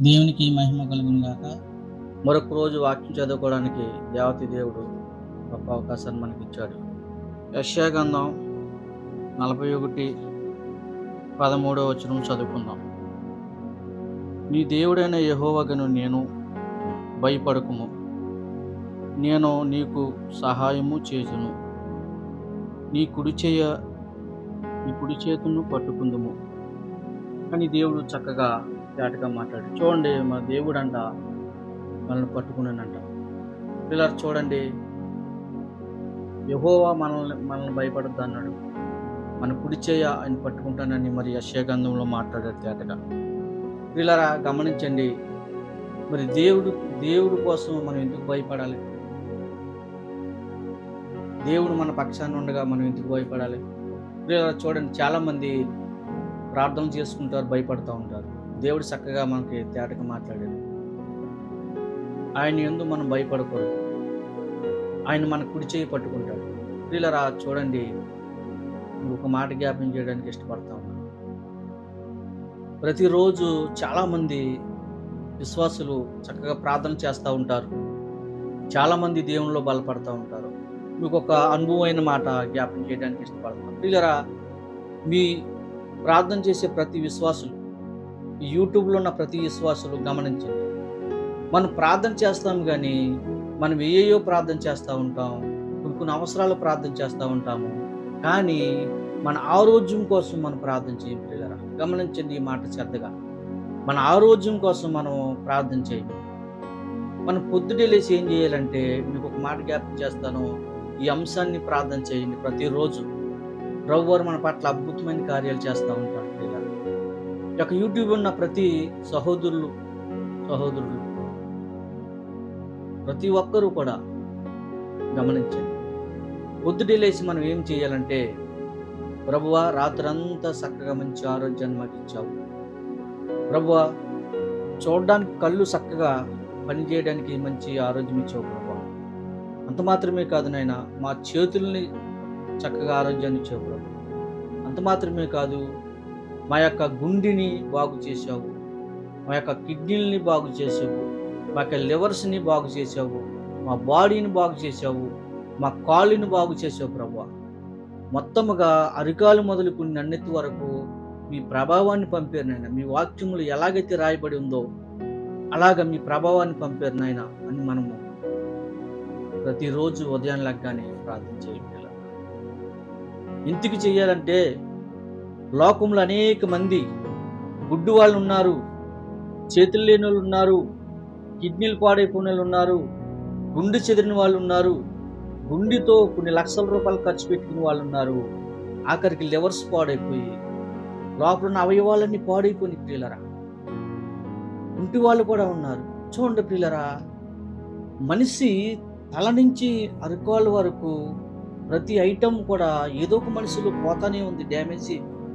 దేవునికి మహిమ కలుగును గాక. మరొక రోజు వాక్యం చదువుకోవడానికి దేవతి దేవుడు గొప్ప అవకాశాన్ని మనకిచ్చాడు. యెషయా గ్రంథం 41:13 చదువుకుందాం. నీ దేవుడైన యెహోవాను నేను భయపడకుము, నేను నీకు సహాయము చేయుదును, నీ కుడి చేతును పట్టుకుందుము అని దేవుడు చక్కగా తేటగా మాట్లాడు. చూడండి, మన దేవుడంట మనల్ని పట్టుకున్నానంట. పిల్లలు చూడండి, యెహోవా మనల్ని భయపడొద్దు అన్నాడు. మన కుడి చేయ ఆయన పట్టుకుంటానని మరి యెషయా గ్రంథంలో మాట్లాడాడు తేటగా. పిల్లరా గమనించండి, మరి దేవుడు కోసం మనం ఎందుకు భయపడాలి? దేవుడు మన పక్షాన ఉండగా మనం ఎందుకు భయపడాలి? పిల్లరా చూడండి, చాలామంది ప్రార్థన చేసుకుంటారు, భయపడుతూ ఉంటారు. దేవుడు చక్కగా మనకి తేటగా మాట్లాడాడు. ఆయన యందు మనం భయపడకూడదు. ఆయన మన కుడి చేయి పట్టుకుంటాడు. పిల్లరా చూడండి, ఒక మాట జ్ఞాపకం చేయడానికి ఇష్టపడతా ఉన్నాను. ప్రతిరోజు చాలామంది విశ్వాసులు చక్కగా ప్రార్థన చేస్తూ ఉంటారు. చాలామంది దేవునిలో బలపడుతూ ఉంటారు. మీకు ఒక అనుభవమైన మాట జ్ఞాపకం చేయడానికి ఇష్టపడతాను. పిల్లరా, మీ ప్రార్థన చేసే ప్రతి విశ్వాసులు, ఈ యూట్యూబ్లో ఉన్న ప్రతి విశ్వాసులు గమనించండి. మనం ప్రార్థన చేస్తాం కానీ మనం ఏయో ప్రార్థన చేస్తూ ఉంటాం. కొన్ని అవసరాలు ప్రార్థన చేస్తూ ఉంటాము. కానీ మన ఆరోగ్యం కోసం మనం ప్రార్థన చేయం. పిల్లరా గమనించండి ఈ మాట శ్రద్ధగా. మన ఆరోగ్యం కోసం మనం ప్రార్థన చేయము. మనం పొద్దుటే లేచి ఏం చేయాలంటే, మీకు ఒక మాట జ్ఞాపకం చేస్తాను. ఈ అంశాన్ని ప్రార్థన చేయండి ప్రతిరోజు. ప్రభువారు మన పట్ల అద్భుతమైన కార్యాలు చేస్తూ ఉంటారు. పిల్లరా, ఈ యొక్క యూట్యూబ్ ఉన్న ప్రతి సహోదరులు ప్రతి ఒక్కరూ కూడా గమనించండి. పొద్దుటే లేచి మనం ఏం చేయాలంటే, ప్రభువా రాత్రంతా చక్కగా మంచి ఆరోగ్యాన్ని మాకు ఇచ్చావు. ప్రభువా చూడడానికి కళ్ళు చక్కగా పనిచేయడానికి మంచి ఆరోగ్యం ఇచ్చావు ప్రభువా. అంత మాత్రమే కాదు నాయన, మా చేతుల్ని చక్కగా ఆరోగ్యాన్ని ఇచ్చావు ప్రభు. అంత మాత్రమే కాదు, మా యొక్క గుండెని బాగు చేసావు, మా యొక్క కిడ్నీలని బాగు చేసావు, మా యొక్క లివర్స్ని బాగు చేసావు, మా బాడీని బాగు చేసావు, మా కాళ్ళని బాగు చేసావు ప్రభువా. మొత్తముగా అరికాలు మొదలుకుని నన్నెత్తి వరకు మీ ప్రభావాన్ని పంపారు నాయన. మీ వాక్యములు ఎలాగైతే రాయబడి ఉందో అలాగ మీ ప్రభావాన్ని పంపారు నాయన అని మనము ప్రతిరోజు ఉదయం లెగ్గానే ప్రార్థన చేయాలి. ఎందుకు చేయాలంటే, లోకంలో అనేక మంది గుడ్డు వాళ్ళు ఉన్నారు, చేతులు లేని వాళ్ళు ఉన్నారు, కిడ్నీలు పాడైపోయిన వాళ్ళు ఉన్నారు, గుండె చెదిరిన వాళ్ళు ఉన్నారు, గుండెతో కొన్ని లక్షల రూపాయలు ఖర్చు పెట్టుకున్న వాళ్ళు ఉన్నారు, ఆఖరికి లివర్స్ పాడైపోయి లోపల ఉన్న అవయవాలన్నీ పాడైపోయి ప్రియులరా ఇంటి వాళ్ళు కూడా ఉన్నారు. చూడండి ప్రియులరా, మనిషి తల నుంచి అరికాళ్ళ వరకు ప్రతి ఐటమ్ కూడా ఏదో ఒక మనిషిలో పోతానే ఉంది, డ్యామేజ్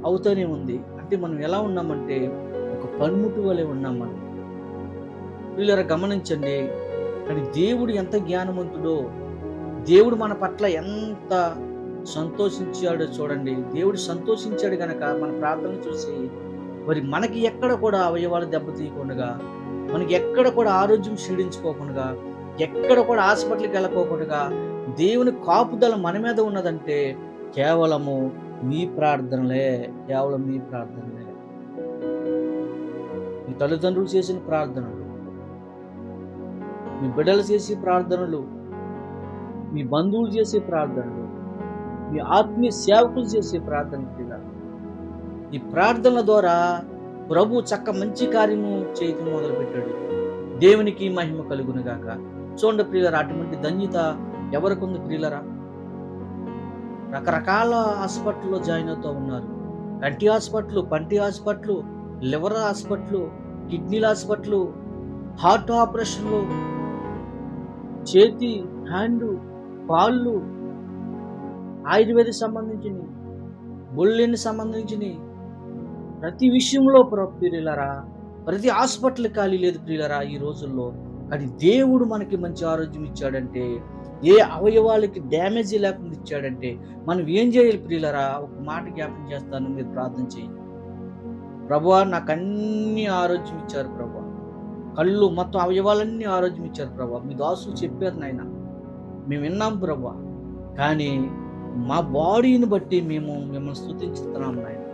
అవుతూనే ఉంది. అంటే మనం ఎలా ఉన్నామంటే ఒక పన్ముట్టు వలె ఉన్నాం మనం. ప్రియులరా గమనించండి, కానీ దేవుడు ఎంత జ్ఞానవంతుడో, దేవుడు మన పట్ల ఎంత సంతోషించాడో చూడండి. దేవుడు సంతోషించాడు గనక మన ప్రార్థన చూసి మరి మనకి ఎక్కడ కూడా అవయవాలు దెబ్బతీయకుండా, మనకి ఎక్కడ కూడా ఆరోగ్యం క్షీణించుకోకుండా, ఎక్కడ కూడా హాస్పిటల్కి వెళ్ళకోకుండా దేవుని కాపుదల మన మీద ఉన్నదంటే కేవలం మీ ప్రార్థనలే. మీ తల్లిదండ్రులు చేసిన ప్రార్థనలు, మీ బిడ్డలు చేసే ప్రార్థనలు, మీ బంధువులు చేసే ప్రార్థనలు, మీ ఆత్మీయ సేవకులు చేసే ప్రార్థనలు. ఈ ప్రార్థనల ద్వారా ప్రభు మంచి కార్యము చేయటం మొదలుపెట్టాడు. దేవునికి మహిమ కలుగును గాక. చూడండి ప్రియులరా, అటువంటి ధన్యత ఎవరికి ఉంది ప్రియులరా? రకరకాల హాస్పిటల్లో జాయిన్ అవుతూ ఉన్నారు. కంటి హాస్పిటల్, పంటి హాస్పిటల్, లివర్ హాస్పిటల్, కిడ్నీల హాస్పిటల్, హార్ట్ ఆపరేషన్లు, చేతి, హ్యాండ్, కాళ్ళు, ఆయుర్వేదకు సంబంధించినవి, బొల్లిని సంబంధించినవి, ప్రతి విషయంలో ప్రియులరా, ప్రతి హాస్పిటల్ ఖాళీ లేదు ప్రియులరా ఈ రోజుల్లో. కానీ దేవుడు మనకి మంచి ఆరోగ్యం ఇచ్చాడంటే, ఏ అవయవాలకి డ్యామేజ్ లేకుండా ఇచ్చాడంటే మనం ఏం చేయాలి ప్రియులరా? ఒక మాట జ్ఞాపకం చేస్తాను, మీరు ప్రార్థన చేయండి. ప్రభువా నాకు అన్ని ఆరోగ్యం ఇచ్చారు ప్రభువా, కళ్ళు మొత్తం అవయవాలన్నీ ఆరోగ్యం ఇచ్చారు ప్రభా. మీ దాసులు చెప్పారు నాయన, మేము విన్నాం ప్రభా. కానీ మా బాడీని బట్టి మేము మిమ్మల్ని స్తుతించుతున్నాం నాయన.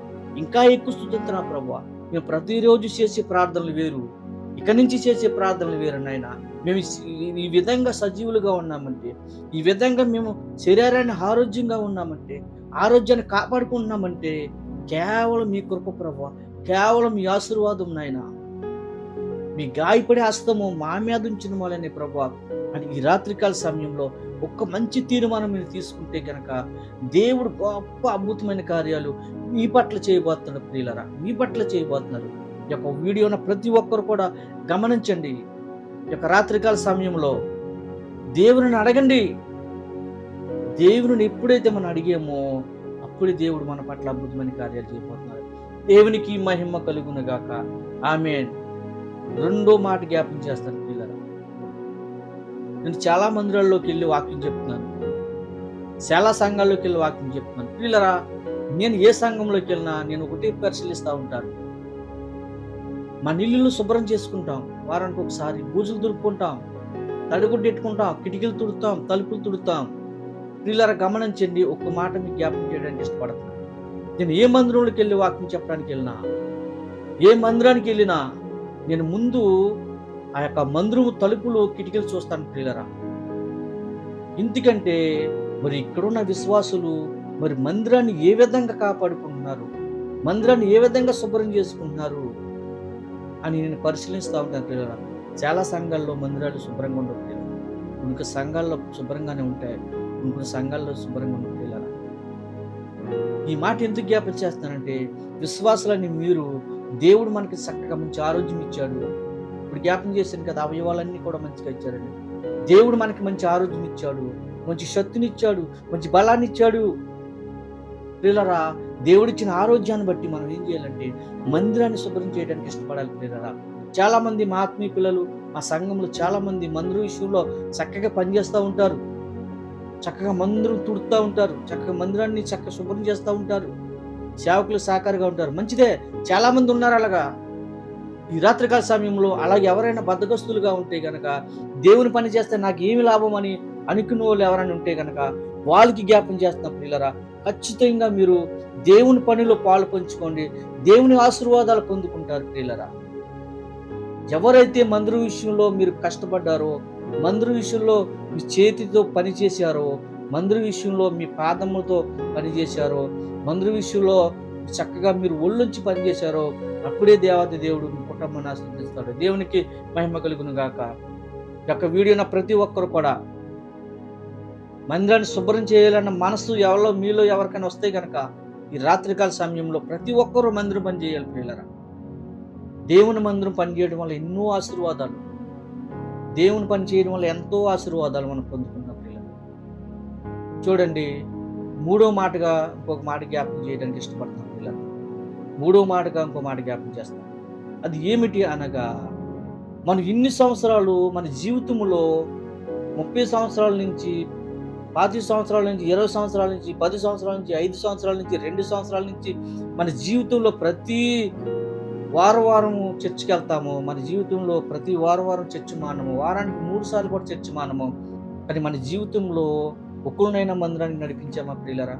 ఇంకా ఎక్కువ స్తుతిస్తున్నాం ప్రభా. మేము ప్రతిరోజు చేసే ప్రార్థనలు వేరు, ఇక నుంచి చేసే ప్రార్థనలు వేరు నాయన. మేము ఈ విధంగా సజీవులుగా ఉన్నామంటే, ఈ విధంగా మేము శరీరాన్ని ఆరోగ్యంగా ఉన్నామంటే, ఆరోగ్యాన్ని కాపాడుకుంటున్నామంటే కేవలం మీ కృప ప్రభా, కేవలం మీ ఆశీర్వాదం నాయన. మీ గాయపడే హస్తము మా మీద ఉంచిన వాళ్ళని ప్రభా అని ఈ రాత్రికాల సమయంలో ఒక్క మంచి తీర్మానం మీరు తీసుకుంటే కనుక దేవుడు గొప్ప అద్భుతమైన కార్యాలు మీ పట్ల చేయబోతున్నాడు ప్రియులరా, మీ పట్ల చేయబోతున్నారు. ఈ యొక్క వీడియోను ప్రతి ఒక్కరు కూడా గమనించండి. ఈ యొక్క రాత్రికాల సమయంలో దేవుని అడగండి. దేవుని ఎప్పుడైతే మనం అడిగామో అప్పుడే దేవుడు మన పట్ల అద్భుతమైన కార్యాలు చేయబోతున్నారు. దేవునికి మహిమ కలుగును గాక. ఆమేన్. రెండో మాట జ్ఞాపకం చేస్తాను పిల్లలు. నేను చాలా మందిరాల్లోకి వెళ్ళి వాక్యం చెప్తున్నాను, చాలా సంఘాల్లోకి వెళ్ళి వాక్యం చెప్తున్నాను పిల్లరా. నేను ఏ సంఘంలోకి వెళ్ళినా నేను ఒకటే పరిశీలిస్తూ ఉంటాను. మన ఇల్లు శుభ్రం చేసుకుంటాం, వారానికి ఒకసారి బూజులు దులుపుకుంటాం, తడిగుడ్డు ఎట్టుకుంటాం, కిటికీలు తుడుతాం, తలుపులు తుడుతాం. పిల్లరా గమనించండి, ఒక్క మాట మీకు జ్ఞాపకం చేయడానికి ఇష్టపడతాను. నేను ఏ మందిరంలోకి వెళ్ళి వాక్యం చెప్పడానికి వెళ్ళినా, ఏ మందిరానికి వెళ్ళినా నేను ముందు ఆ యొక్క మందిరము తలుపులు కిటికీలు చూస్తాను ప్రియులరా. ఎందుకంటే మరి ఇక్కడున్న విశ్వాసులు మరి మందిరాన్ని ఏ విధంగా కాపాడుకుంటున్నారు, మందిరాన్ని ఏ విధంగా శుభ్రం చేసుకుంటున్నారు అని నేను పరిశీలిస్తూ ఉంటాను ప్రియులరా. చాలా సంఘాల్లో మందిరాలు శుభ్రంగా ఉండవు ప్రియులరా. కొన్ని సంఘాల్లో శుభ్రంగానే ఉంటాయి, కొన్ని సంఘాల్లో శుభ్రంగా ఉండవు ప్రియులరా. ఈ మాట ఎందుకు జ్ఞాపకం చేస్తానంటే, విశ్వాసులని మీరు దేవుడు మనకి చక్కగా మంచి ఆరోగ్యం ఇచ్చాడు. ఇప్పుడు జ్ఞాపకం చేశాను కదా, అవయవాలన్నీ కూడా మంచిగా ఇచ్చాడండి. దేవుడు మనకి మంచి ఆరోగ్యం ఇచ్చాడు, మంచి శక్తిని ఇచ్చాడు, మంచి బలాన్ని ఇచ్చాడు. ప్రియులరా, దేవుడిచ్చిన ఆరోగ్యాన్ని బట్టి మనం ఏం చేయాలంటే మందిరాన్ని శుభ్రం చేయడానికి ఇష్టపడాలి ప్రియులరా. చాలా మంది మా ఆత్మీయ పిల్లలు, మా సంఘంలో చాలా మంది మందిరం విషయంలో చక్కగా పనిచేస్తూ ఉంటారు, చక్కగా మందిరం తుడుతూ ఉంటారు, చక్కగా మందిరాన్ని చక్కగా శుభ్రం చేస్తూ ఉంటారు, సేవకులు సహకారిగా ఉంటారు. మంచిదే, చాలా మంది ఉన్నారు అలాగా. ఈ రాత్రికాల సమయంలో అలాగే ఎవరైనా బద్ధకస్తులుగా ఉంటే గనక, దేవుని పని చేస్తే నాకు ఏమి లాభం అని అనుకున్న వాళ్ళు ఎవరైనా ఉంటే గనక వాళ్ళకి జ్ఞాపం చేస్తున్న ప్రియులరా, ఖచ్చితంగా మీరు దేవుని పనిలో పాలు పంచుకోండి, దేవుని ఆశీర్వాదాలు పొందుకుంటారు ప్రియులరా. ఎవరైతే మందిరం విషయంలో మీరు కష్టపడ్డారో, మందిరం విషయంలో మీ చేతితో పని చేశారో, మందిరం విషయంలో మీ పాదములతో పనిచేశారో, మందిరం విషయంలో చక్కగా మీరు ఒళ్ళుంచి పనిచేశారో, అప్పుడే దేవాది దేవుడు మీ కుటుంబాన్ని ఆశీర్వదిస్తాడు. దేవునికి మహిమ కలుగును గాక. ఈ యొక్క వీడియోన ప్రతి ఒక్కరు కూడా మందిరాన్ని శుభ్రం చేయాలన్న మనసు ఎవరో మీలో ఎవరికైనా వస్తే కనుక ఈ రాత్రికాల సమయంలో ప్రతి ఒక్కరూ మందిరం పని చేయాలి ప్రియులరా. దేవుని మందిరం పని చేయడం వల్ల ఎన్నో ఆశీర్వాదాలు, దేవుని పని చేయడం వల్ల ఎంతో ఆశీర్వాదాలు మనం పొందుకున్నాం ప్రియులరా. చూడండి, మూడో మాటగా ఇంకొక మాట జ్ఞాపకం చేయడానికి ఇష్టపడతాను పిల్లలు. మూడో మాటగా ఇంకో మాట జ్ఞాపకం చేస్తాను. అది ఏమిటి అనగా, మనం ఇన్ని సంవత్సరాలు మన జీవితంలో 30 సంవత్సరాల నుంచి 25 సంవత్సరాల నుంచి 20 సంవత్సరాల నుంచి 10 సంవత్సరాల నుంచి 5 సంవత్సరాల నుంచి 2 సంవత్సరాల నుంచి మన జీవితంలో ప్రతి వారం చర్చికి వెళ్తాము. మన జీవితంలో ప్రతి వారం చర్చి మానము, వారానికి 3 సార్లు కూడా చర్చి మానము. కానీ మన జీవితంలో ఒక్కరినైనా మందిరానికి నడిపించామా ప్రియులరా?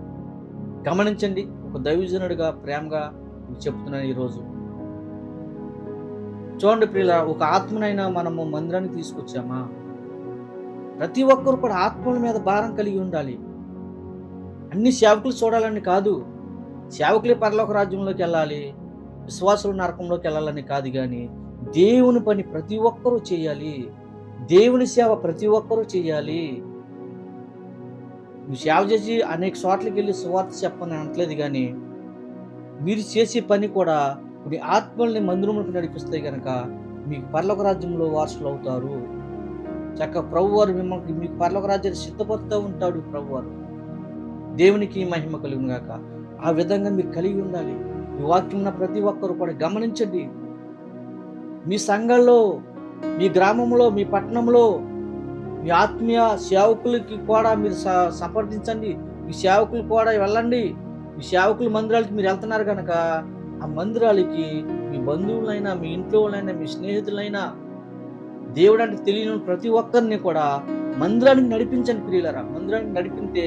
గమనించండి, ఒక దైవజనుడిగా ప్రేమగా చెప్తున్నాను ఈరోజు. చూడండి ప్రియులరా, ఒక ఆత్మనైనా మనము మందిరానికి తీసుకొచ్చామా? ప్రతి ఒక్కరు కూడా ఆత్మల మీద భారం కలిగి ఉండాలి. అన్ని సేవకులు చూడాలని కాదు, సేవకులే పరలోక రాజ్యంలోకి వెళ్ళాలి, విశ్వాసులు నరకంలోకి వెళ్ళాలని కాదు, కానీ దేవుని పని ప్రతి ఒక్కరూ చేయాలి, దేవుని సేవ ప్రతి ఒక్కరూ చేయాలి. నువ్వు సేవ చేసి అనేక చోట్లకి వెళ్ళి సువార్త చెప్పని అనట్లేదు, కానీ మీరు చేసే పని కూడా మీ ఆత్మల్ని మందిరంలోకి నడిపిస్తే కనుక మీకు పరలోక రాజ్యంలో వారసులు అవుతారు. చక్కగా ప్రభువారు మిమ్మల్ని మీకు పరలోక రాజ్యాన్ని సిద్ధపరుస్తూ ఉంటాడు ప్రభువారు. దేవునికి మహిమ కలుగును గాక. ఆ విధంగా మీరు కలిగి ఉండాలి. ఈ వాక్యం ప్రతి ఒక్కరు కూడా గమనించండి. మీ సంఘంలో, మీ గ్రామంలో, మీ పట్టణంలో మీ ఆత్మీయ సేవకులకి కూడా మీరు సంప్రదించండి. మీ సేవకులు కూడా వెళ్ళండి. మీ సేవకుల మందిరాలకి మీరు వెళ్తున్నారు కనుక ఆ మందిరాలకి మీ బంధువులైనా, మీ ఇంట్లో వాళ్ళైనా, మీ స్నేహితులైనా దేవుడు అంటే తెలియని ప్రతి ఒక్కరిని కూడా మందిరానికి నడిపించండి ప్రియులరా. మందిరానికి నడిపితే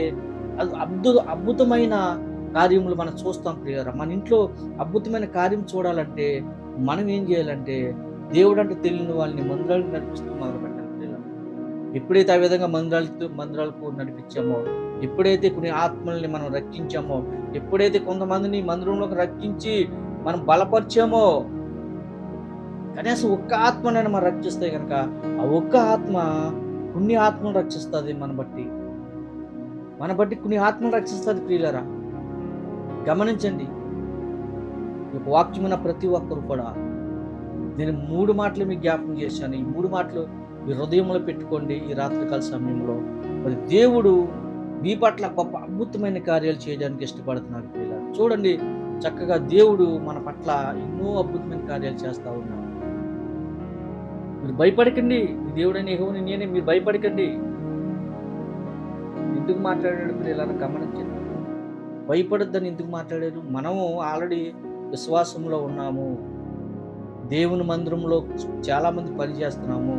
అది అద్భుతమైన కార్యములు మనం చూస్తాం ప్రియులరా. మన ఇంట్లో అద్భుతమైన కార్యం చూడాలంటే మనం ఏం చేయాలంటే దేవుడు అంటే తెలియని వాళ్ళని మందిరానికి నడిపిస్తూ మొదలు పెట్టాలి ప్రియులరా. ఎప్పుడైతే ఆ విధంగా మందిరాలకు నడిపించామో, ఎప్పుడైతే కొన్ని ఆత్మల్ని మనం రక్షించామో, ఎప్పుడైతే కొంతమందిని మందిరంలోకి రక్షించి మనం బలపరిచామో, కనీసం ఒక్క ఆత్మనైనా మనం రక్షిస్తే కనుక ఆ ఒక్క ఆత్మ కొన్ని ఆత్మను రక్షిస్తుంది. మన బట్టి కొన్ని ఆత్మను రక్షిస్తుంది ప్రియులరా. గమనించండి, ఈ యొక్క వాక్యమున్న ప్రతి ఒక్కరు కూడా నేను 3 మాటలు మీకు జ్ఞాపకం చేశాను. ఈ 3 మాటలు మీ హృదయంలో పెట్టుకోండి. ఈ రాత్రికాల సమయంలో మరి దేవుడు మీ పట్ల గొప్ప అద్భుతమైన కార్యాలు చేయడానికి ఇష్టపడుతున్నాడు ప్రియులారా. చూడండి, చక్కగా దేవుడు మన పట్ల ఎన్నో అద్భుతమైన కార్యాలు చేస్తూ ఉన్నాడు. మీరు భయపడకండి, మీ దేవుడైన యెహోవాని నేనే, మీరు భయపడకండి. ఎందుకు మాట్లాడాడు ప్రియులారా గమనించండి. భయపడొద్దని ఎందుకు మాట్లాడారు? మనము ఆల్రెడీ విశ్వాసంలో ఉన్నాము. దేవుని మందిరంలో చాలామంది పనిచేస్తున్నాము.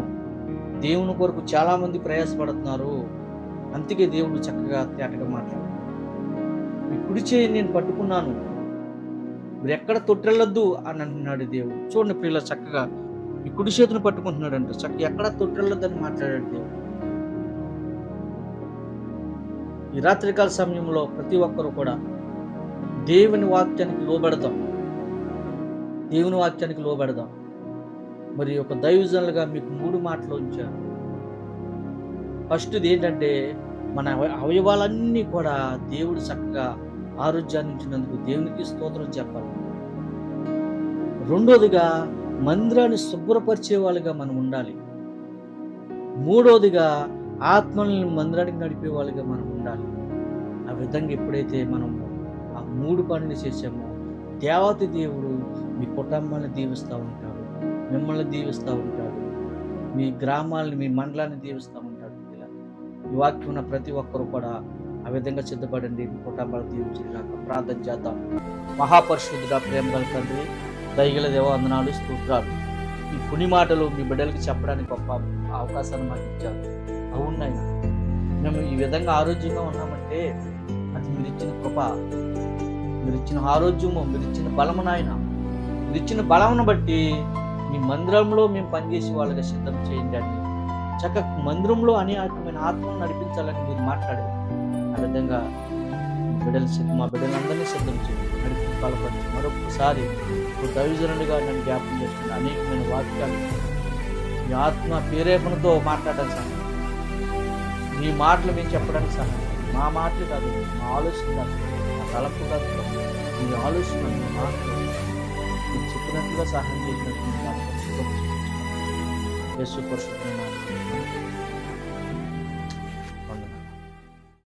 దేవుని కొరకు చాలామంది ప్రయాసపడుతున్నారు. అందుకే దేవుడు చక్కగా తేటగా మాట్లాడాడు. మీ కుడి చేయి నేను పట్టుకున్నాను, మీరు ఎక్కడ తొట్టెళ్ళొద్దు అని అంటున్నాడు దేవుడు. చూడండి ప్రియుల, చక్కగా ఈ కుడి చేతిని పట్టుకుంటున్నాడంట. చక్కగా ఎక్కడ తొట్టెళ్ళొద్దని మాట్లాడాడు దేవుడు. ఈ రాత్రికాల సమయంలో ప్రతి ఒక్కరు కూడా దేవుని వాక్యానికి లోబెడదాం. దేవుని వాక్యానికి లోబెడదాం. మరి ఒక దైవజనులుగా మీకు 3 మాటలు ఉంచాను. ఫస్ట్ది ఏంటంటే, మన అవయవాలన్నీ కూడా దేవుడు చక్కగా ఆరోగ్యాన్ని ఇచ్చినందుకు దేవునికి స్తోత్రం చెప్పాలి. రెండోదిగా మందిరాన్ని శుభ్రపరిచే వాళ్ళుగా మనం ఉండాలి. మూడోదిగా ఆత్మల్ని మందిరానికి నడిపే వాళ్ళుగా మనం ఉండాలి. ఆ విధంగా ఎప్పుడైతే మనం ఆ 3 పనులు చేసామో, దేవాతి దేవుడు మీ కుటుంబాన్ని దీవిస్తూ ఉంటాడు, మిమ్మల్ని దీవిస్తూ ఉంటాడు, మీ గ్రామాలని, మీ మండలాన్ని దీవిస్తూ ఉంటాడు. ఇలా ఈ వాక్యం ఉన్న ప్రతి ఒక్కరు కూడా ఆ విధంగా సిద్ధపడండి. మీ కుటుంబాలు దీవించడానికి ప్రార్థన చేద్దాం. మహాపరిశుద్ధుడా, ప్రేమగల తండ్రి, దయగల దేవ, వందనాలు, స్తోత్రాలు. ఈ పుని మాటలు మీ బిడ్డలకి చెప్పడానికి గొప్ప అవకాశాన్ని మాకు ఇచ్చారు. అవునాయన, మేము ఈ విధంగా ఆరోగ్యంగా ఉన్నామంటే అది మీరు ఇచ్చిన కృప, మీరు ఇచ్చిన ఆరోగ్యము, మీరు ఇచ్చిన బలము నాయన. మీరు ఇచ్చిన బలమును బట్టి మీ మందిరంలో మేము పనిచేసే వాళ్ళగా సిద్ధం చేయండి అని చక్కగా మందిరంలో అనేకమైన ఆత్మను నడిపించాలని మీరు మాట్లాడారు. ఆ విధంగా మా బిడ్డలందరినీ సిద్ధం చేయండి, నడిపి బలపరిచి మరొకసారి దైవజనుడిగా నన్ను జ్ఞాపకం చేస్తున్న అనేకమైన వాక్యాలు మీ ఆత్మ ప్రేరేపణతో మాట్లాడడానికి సహాయం, మీ మాటలు మేము చెప్పడానికి సహాయం. మా మాటలు కాదు, మా ఆలోచన కాదు, మా తలపు కాదు, మీ ఆలోచన, మీ మాటలు మీరు చెప్పినట్లుగా సహాయం చేసినట్టు యేసు పరిశుద్ధ నామములో